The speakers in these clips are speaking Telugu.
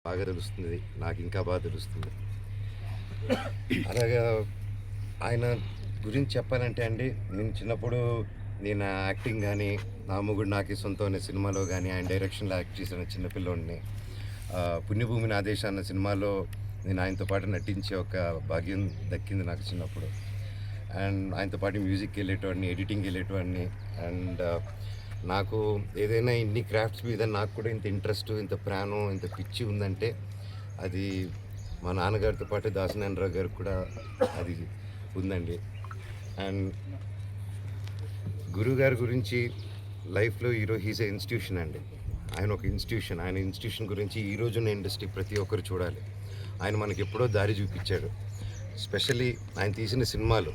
బాగా తెలుస్తుంది, నాకు ఇంకా బాగా తెలుస్తుంది. అలాగా ఆయన గురించి చెప్పాలంటే అండి, నేను చిన్నప్పుడు నేను యాక్టింగ్ కానీ, నా మొగుడు నాకే సొంతం అనే సినిమాలో కానీ ఆయన డైరెక్షన్లో యాక్ట్ చేసిన చిన్నపిల్లోడిని. పుణ్యభూమి నా దేశం అన్న సినిమాలో నేను ఆయనతో పాటు నటించే ఒక భాగ్యం దక్కింది నాకు చిన్నప్పుడు. అండ్ ఆయనతో పాటు మ్యూజిక్కి వెళ్ళేటవాడిని, ఎడిటింగ్కి వెళ్ళేటవాడిని. అండ్ నాకు ఏదైనా ఇన్ని క్రాఫ్ట్స్ మీద నాకు కూడా ఇంత ఇంట్రెస్ట్, ఇంత ప్రాణం, ఇంత పిచ్చి ఉందంటే అది మా నాన్నగారితో పాటు దాసనారాయణరావు గారికి కూడా అది ఉందండి. అండ్ గురువుగారి గురించి లైఫ్లో హీస్ ఏ ఇన్స్టిట్యూషన్ అండి. ఆయన ఒక ఇన్స్టిట్యూషన్. ఆయన ఇన్స్టిట్యూషన్ గురించి ఈరోజు ఉన్న ఇండస్ట్రీ ప్రతి ఒక్కరు చూడాలి. ఆయన మనకి ఎప్పుడో దారి చూపించాడు. స్పెషల్లీ ఆయన తీసిన సినిమాలు,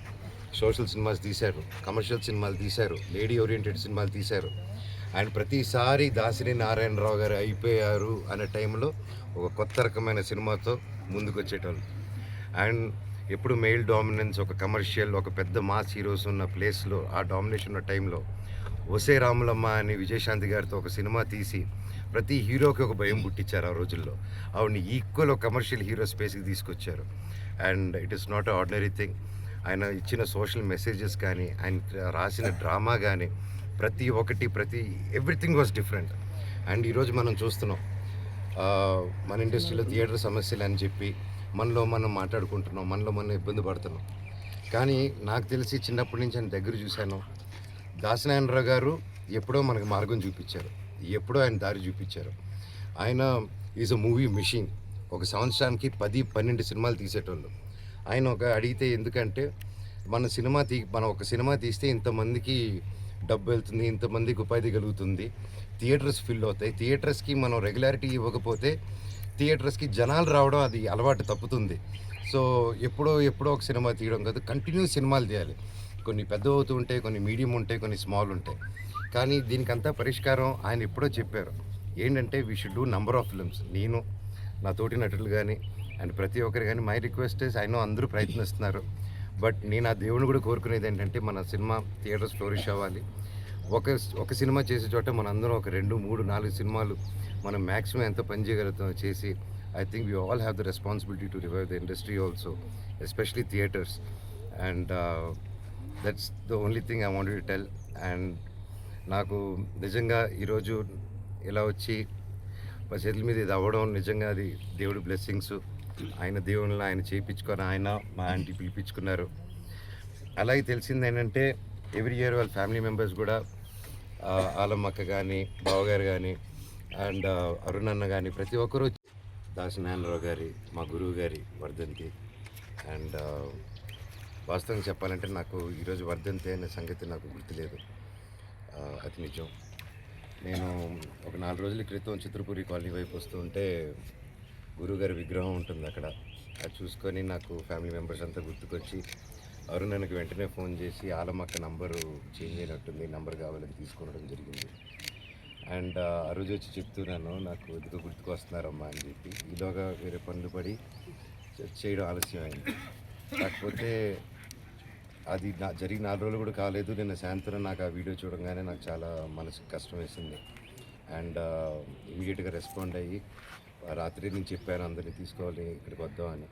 సోషల్ సినిమాస్ తీశారు, కమర్షియల్ సినిమాలు తీశారు, లేడీ ఓరియంటెడ్ సినిమాలు తీశారు. ఆయన ప్రతిసారి దాసిరి నారాయణరావు గారు అయిపోయారు అనే టైంలో ఒక కొత్త రకమైన సినిమాతో ముందుకు వచ్చేటోళ్ళు. అండ్ ఎప్పుడు మెయిల్ డామినెన్స్, ఒక కమర్షియల్, ఒక పెద్ద మాస్ హీరోస్ ఉన్న ప్లేస్లో, ఆ డామినేషన్ ఉన్న టైంలో ఒసే రాములమ్మ అని విజయశాంతి గారితో ఒక సినిమా తీసి ప్రతి హీరోకి ఒక భయం పుట్టించారు ఆ రోజుల్లో. ఆవిడని ఈక్వల్ ఒక కమర్షియల్ హీరో స్పేస్కి తీసుకొచ్చారు. And it is not ordinary thing. ఆయన ఇచ్చిన సోషల్ మెసేజెస్ కానీ, ఆయన రాసిన డ్రామా కానీ, ప్రతి ఎవ్రీథింగ్ వాజ్ డిఫరెంట్. అండ్ ఈరోజు మనం చూస్తున్నాం మన ఇండస్ట్రీలో థియేటర్ సమస్యలు అని చెప్పి మనలో మనం మాట్లాడుకుంటున్నాం, మనలో మనం ఇబ్బంది పడుతున్నాం. కానీ నాకు తెలిసి చిన్నప్పటి నుంచి ఆయన దగ్గర చూశాను. దాసనారాయణరావు గారు ఎప్పుడో మనకు మార్గం చూపించారు, ఎప్పుడో ఆయన దారి చూపించారు. ఆయన ఈజ్ అ మూవీ మిషన్. ఒక సంవత్సరానికి 10-12 సినిమాలు తీసేటోళ్ళు. ఆయన ఒక అడిగితే ఎందుకంటే మనం ఒక సినిమా తీస్తే ఇంతమందికి డబ్బు వెళ్తుంది, ఇంతమందికి ఉపాధి కలుగుతుంది, థియేటర్స్ ఫిల్ అవుతాయి, థియేటర్స్కి మనం రెగ్యులారిటీ ఇవ్వకపోతే థియేటర్స్కి జనాలు రావడం అది అలవాటు తప్పుతుంది. సో ఎప్పుడో ఒక సినిమా తీయడం కాదు, కంటిన్యూస్ సినిమాలు తీయాలి. కొన్ని పెద్ద అవుతూ ఉంటాయి, కొన్ని మీడియం ఉంటాయి, కొన్ని స్మాల్ ఉంటాయి. కానీ దీనికంతా పరిష్కారం ఆయన ఎప్పుడో చెప్పారు. ఏంటంటే we should do number of films. నేను, నా తోటి నటులు కానీ అండ్ ప్రతి ఒక్కరు కానీ, మై రిక్వెస్ట్ ఇస్, ఆయన అందరూ ప్రయత్నిస్తున్నారు. బట్ నేను ఆ దేవుని కూడా కోరుకునేది ఏంటంటే మన సినిమా థియేటర్స్ ఫ్లోరిష్ అవ్వాలి. ఒక సినిమా చేసే చోట మనందరం ఒక 2, 3, 4 సినిమాలు మనం మ్యాక్సిమం ఎంత పని చేయగలుగుతామో చేసి, I think we all have the responsibility to revive the industry also, especially theatres. And that's the only thing I wanted to tell. And నాకు నిజంగా ఈరోజు ఇలా వచ్చి మా చేతుల మీద ఇది అవ్వడం నిజంగా అది దేవుడి బ్లెస్సింగ్స్. ఆయన దేవుళ్ళని ఆయన చేయించుకొని ఆయన మా ఆంటీ పిలిపించుకున్నారు. అలాగే తెలిసింది ఏంటంటే ఎవ్రీ ఇయర్ వాళ్ళ ఫ్యామిలీ మెంబర్స్ కూడా ఆలమ్మక్క కానీ, బావగారు కానీ అండ్ అరుణ్ అన్న కానీ ప్రతి ఒక్కరూ దాసనారాయణరావు గారి, మా గురువు గారి వర్ధంతి. అండ్ వాస్తవంగా చెప్పాలంటే నాకు ఈరోజు వర్ధంతి అనే సంగతి నాకు గుర్తులేదు. అది నిజం. నేను ఒక 4 రోజుల క్రితం చిత్రపూరి కాలనీ వైపు వస్తూ ఉంటే గురువుగారి విగ్రహం ఉంటుంది అక్కడ. అది చూసుకొని నాకు ఫ్యామిలీ మెంబర్స్ అంతా గుర్తుకొచ్చి అరుణ్ అన్నకి వెంటనే ఫోన్ చేసి ఆలమక్క నంబరు చేంజ్ అయినట్టుంది, నంబర్ కావాలని తీసుకోవడం జరిగింది. అండ్ ఆ రోజు వచ్చి చెప్తున్నాను, నాకు ఎందుకు గుర్తుకొస్తున్నారమ్మా అని చెప్పి. ఈలోగా వేరే పనులు పడి చేయడం ఆలస్యం అయింది. కాకపోతే అది జరిగి 4 రోజులు కూడా కాలేదు. నిన్న సాయంత్రం నాకు ఆ వీడియో చూడగానే నాకు చాలా మనసుకు కష్టం వేసింది. అండ్ ఇమీడియట్గా రెస్పాండ్ అయ్యి రాత్రి నేను చెప్పాను అందరినీ తీసుకోవాలి ఇక్కడికి వద్దామని.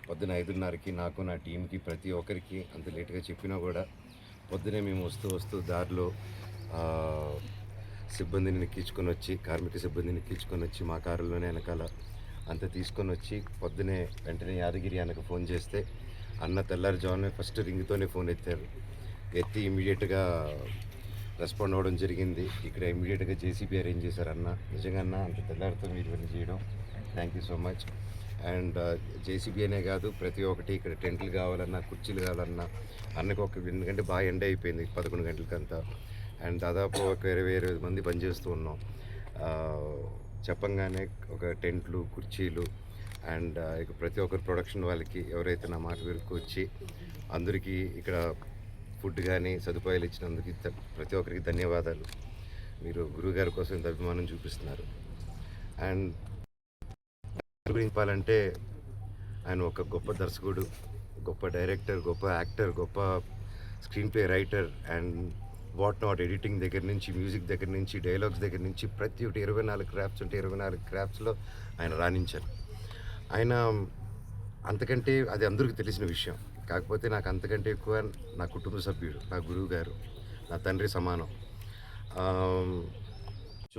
పొద్దున 5:30కి నాకు, నా టీంకి, ప్రతి ఒక్కరికి అంత లేట్గా చెప్పినా కూడా పొద్దునే మేము వస్తూ దారిలో సిబ్బందిని ఎక్కించుకొని వచ్చి, కార్మిక సిబ్బందిని ఎక్కించుకొని వచ్చి మా కారులోనే వెనకాల అంతా తీసుకొని వచ్చి పొద్దునే వెంటనే యాదగిరి అన్నకు ఫోన్ చేస్తే అన్న తెల్లారుజామునే ఫస్ట్ రింగ్తోనే ఫోన్ ఎత్తి ఇమీడియట్గా రెస్పాండ్ అవ్వడం జరిగింది. ఇక్కడ ఇమీడియట్గా జేసీబీ అరేంజ్ చేశారు అన్న. నిజంగా అన్న అంత తెల్లారితో మీరు ఇవన్నీ చేయడం thank you so much. And JCB అనే కాదు, ప్రతి ఒక్కటి ఇక్కడ టెంట్లు కావాలన్నా, కుర్చీలు కావాలన్నా అన్నకు ఎందుకంటే బాగా ఎండ అయిపోయింది 11 గంటలకంతా. అండ్ దాదాపు ఒక 20 మంది పనిచేస్తూ ఉన్నాం. చెప్పంగానే ఒక టెంట్లు, కుర్చీలు అండ్ ఇక ప్రతి ఒక్కరు ప్రొడక్షన్ వాళ్ళకి ఎవరైతే నా మాట వరకు వచ్చి అందరికీ ఇక్కడ ఫుడ్ కానీ సదుపాయాలు ఇచ్చినందుకు ప్రతి ఒక్కరికి ధన్యవాదాలు. మీరు గురువుగారి కోసం ఇంత అభిమానం చూపిస్తున్నారు. అండ్ గురించి చెప్పాలంటే ఆయన ఒక గొప్ప దర్శకుడు, గొప్ప డైరెక్టర్, గొప్ప యాక్టర్, గొప్ప screen play writer and what not, editing దగ్గర నుంచి, మ్యూజిక్ దగ్గర నుంచి, డైలాగ్స్ దగ్గర నుంచి ప్రతి ఒక్కటి 24 క్రాఫ్ట్స్ ఉంటే 24 క్రాఫ్ట్స్లో ఆయన రాణించారు. ఆయన అంతకంటే అది అందరికీ తెలిసిన విషయం. కాకపోతే నాకు అంతకంటే ఎక్కువ నా కుటుంబ సభ్యుడు, నా గురువు గారు, నా తండ్రి సమానం.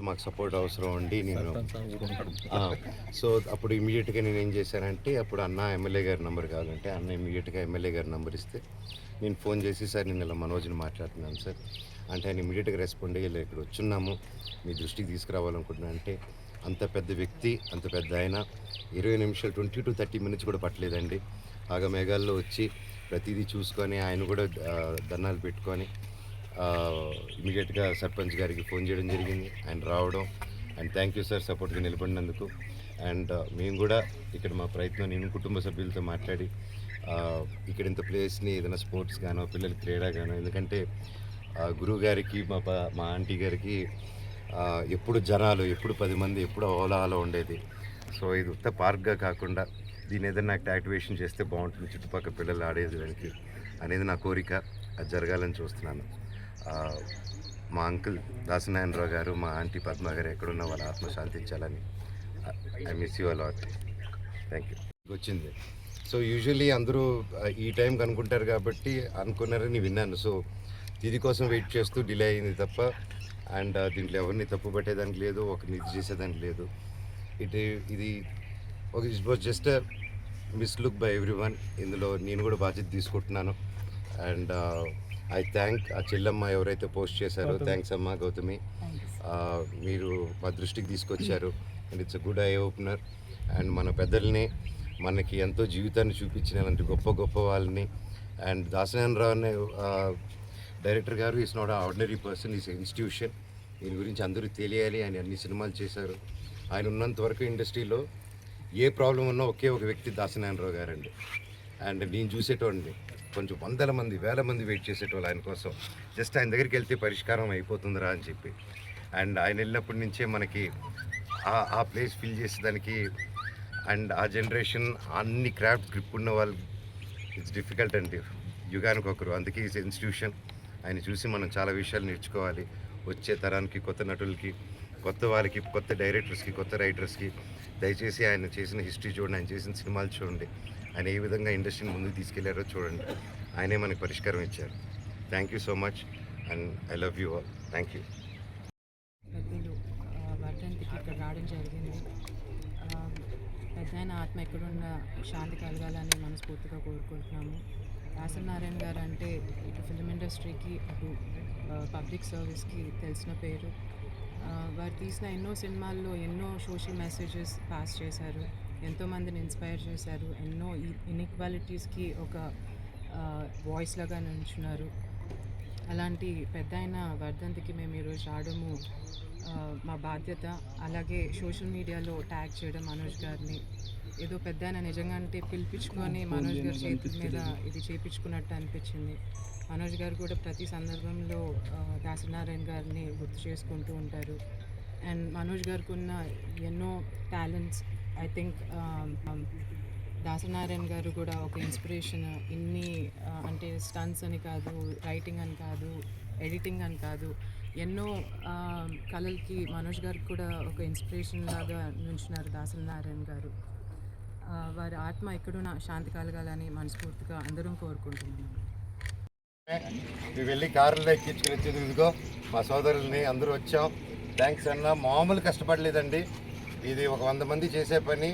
మాకు సపోర్ట్ అవసరం అండి. నేను సో అప్పుడు ఇమీడియట్గా నేను ఏం చేశానంటే, అప్పుడు అన్న ఎమ్మెల్యే గారి నెంబర్ కావాలంటే అన్న ఇమీడియట్గా ఎమ్మెల్యే గారి నెంబర్ ఇస్తే నేను ఫోన్ చేసి, సార్ నేను ఇలా మనోజ్ని మాట్లాడుతున్నాను సార్ అంటే, ఆయన ఇమీడియట్గా రెస్పాండ్ అయ్యి ఇలా ఇక్కడ వచ్చున్నాము, మీ దృష్టికి తీసుకురావాలనుకుంటున్నా అంటే, అంత పెద్ద వ్యక్తి, అంత పెద్ద ఆయన 20 నిమిషాలు 20 to 30 minutes కూడా పట్టలేదండి. ఆగమేఘాల్లో వచ్చి ప్రతిదీ చూసుకొని ఆయన కూడా దండాలు పెట్టుకొని ఇమీడియట్గా సర్పంచ్ గారికి ఫోన్ చేయడం జరిగింది. ఆయన రావడం అండ్ థ్యాంక్ యూ సార్ సపోర్ట్గా నిలబడినందుకు. అండ్ మేము కూడా ఇక్కడ మా ప్రయత్నం, నేను కుటుంబ సభ్యులతో మాట్లాడి ఇక్కడ ఇంత ప్లేస్ని ఏదైనా స్పోర్ట్స్ గానో, పిల్లలకి క్రీడా గానో, ఎందుకంటే గురువు గారికి మా ఆంటీ గారికి ఎప్పుడు జనాలు, ఎప్పుడు 10 మంది, ఎప్పుడు ఓలాలో ఉండేది. సో ఇది ఉత్త పార్క్గా కాకుండా దీని ఏదైనా నాకు యాక్టివేషన్ చేస్తే బాగుంటుంది, చుట్టుపక్కల పిల్లలు ఆడేది దానికి అనేది నా కోరిక. అది జరగాలని చూస్తున్నాను. మా అంకుల్ దాసనారాయణరావు గారు, మా ఆంటీ పద్మ గారు ఎక్కడున్న వాళ్ళ ఆత్మ శాంతించాలని. I miss you a lot. Thank you. వచ్చింది. సో యూజువల్లీ అందరూ ఈ టైంకి అనుకుంటారు కాబట్టి అనుకున్నారని విన్నాను. సో ఇది కోసం వెయిట్ చేస్తూ డిలే అయింది తప్ప, అండ్ దీంట్లో ఎవరిని తప్పు పట్టేదానికి లేదు, ఒకరిని ఇది చేసేదానికి లేదు. ఇది it was just mislook by everyone. ఇందులో నేను కూడా బాధ్యత తీసుకుంటున్నాను. అండ్ ఐ థ్యాంక్ ఆ చెల్లమ్మ ఎవరైతే పోస్ట్ చేశారో, థ్యాంక్స్ అమ్మ గౌతమి, మీరు మా దృష్టికి తీసుకొచ్చారు. And it's a good eye opener. And మన పెద్దల్ని, మనకి ఎంతో జీవితాన్ని చూపించిన అలాంటి గొప్ప గొప్ప వాళ్ళని, అండ్ దాసనారాయణరావు అనే డైరెక్టర్ గారు is not ordinary person, is institution. దీని గురించి అందరూ తెలియాలి. ఆయన అన్ని సినిమాలు చేశారు. ఆయన ఉన్నంత వరకు ఇండస్ట్రీలో ఏ ప్రాబ్లం ఉన్నా ఒకే ఒక వ్యక్తి దాసనారాయణరావు గారండి. అండ్ నేను చూసేటోండి కొంచెం వందల మంది, వేల మంది వెయిట్ చేసేటోళ్ళు ఆయన కోసం. జస్ట్ ఆయన దగ్గరికి వెళ్తే పరిష్కారం అయిపోతుందిరా అని చెప్పి. అండ్ ఆయన వెళ్ళినప్పటి నుంచే మనకి ఆ ప్లేస్ ఫిల్ చేసేదానికి, అండ్ ఆ జనరేషన్ అన్ని క్రాఫ్ట్ గ్రిప్ ఉన్న వాళ్ళు ఇట్స్ డిఫికల్ట్ అండి, యుగానికి ఒకరు. అందుకే ఈ ఇన్స్టిట్యూషన్ ఆయన చూసి మనం చాలా విషయాలు నేర్చుకోవాలి. వచ్చే తరానికి, కొత్త నటులకి, కొత్త వాళ్ళకి, కొత్త డైరెక్టర్స్కి, కొత్త రైటర్స్కి దయచేసి ఆయన చేసిన హిస్టరీ చూడండి, ఆయన చేసిన సినిమాలు చూడండి, ఆయన ఏ విధంగా ఇండస్ట్రీని ముందుకు తీసుకెళ్లారో చూడండి. ఆయనే మనకి పరిష్కారం ఇచ్చారు. Thank you so much and I love you all. Thank you. వర్ధంతికి ఇక్కడ రావడం జరిగింది. పెద్దాయన ఆత్మ ఎక్కడున్న శాంతి కలగాలని మనస్ఫూర్తిగా కోరుకుంటున్నాము. దాసనారాయణ గారు అంటే ఇటు ఫిల్మ్ ఇండస్ట్రీకి, అటు పబ్లిక్ సర్వీస్కి తెలిసిన పేరు. వారు తీసిన ఎన్నో సినిమాల్లో ఎన్నో సోషల్ మెసేజెస్ పాస్ చేశారు, ఎంతోమందిని ఇన్స్పైర్ చేశారు, ఎన్నో ఇన్ఈక్వాలిటీస్కి ఒక వాయిస్ లాగా నిల్చున్నారు. అలాంటి పెద్దాయన వర్ధంతికి మేము ఈరోజు రావడము మా బాధ్యత. అలాగే సోషల్ మీడియాలో ట్యాగ్ చేయడం మనోజ్ గారిని. ఏదో పెద్దాయన నిజంగా అంటే పిలిపించుకొని మనోజ్ గారి చేతుల మీద ఇది చేయించుకున్నట్టు అనిపించింది. మనోజ్ గారు కూడా ప్రతి సందర్భంలో దాసనారాయణ గారిని గుర్తు చేసుకుంటూ ఉంటారు. అండ్ మనోజ్ గారికి ఉన్న ఎన్నో టాలెంట్స్, ఐ థింక్ దాసనారాయణ గారు కూడా ఒక ఇన్స్పిరేషన్. ఇన్ని అంటే స్టంట్స్ అని కాదు, రైటింగ్ అని కాదు, ఎడిటింగ్ అని కాదు, ఎన్నో కళలకి మనోజ్ గారికి కూడా ఒక ఇన్స్పిరేషన్ లాగా నుంచున్నారు దాసనారాయణ గారు. వారి ఆత్మ ఎక్కడున్నా శాంతి కలగాలని మనస్ఫూర్తిగా అందరం కోరుకుంటున్నాము. మేము వెళ్ళి కారులో ఎక్కించుకుని వచ్చేది ఇదిగో మా సోదరుల్ని అందరూ వచ్చాం. థ్యాంక్స్ అన్న. మామూలు కష్టపడలేదండి, ఇది ఒక 100 మంది చేసే పని.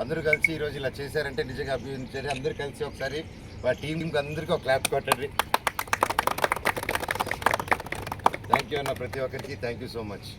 అందరూ కలిసి ఈరోజు ఇలా చేశారంటే నిజంగా అభినందించారు. అందరూ కలిసి ఒకసారి మా టీంకి అందరికీ ఒక క్లాప్ కొట్టండి. థ్యాంక్ యూ అన్న, ప్రతి ఒక్కరికి థ్యాంక్ యూ సో మచ్.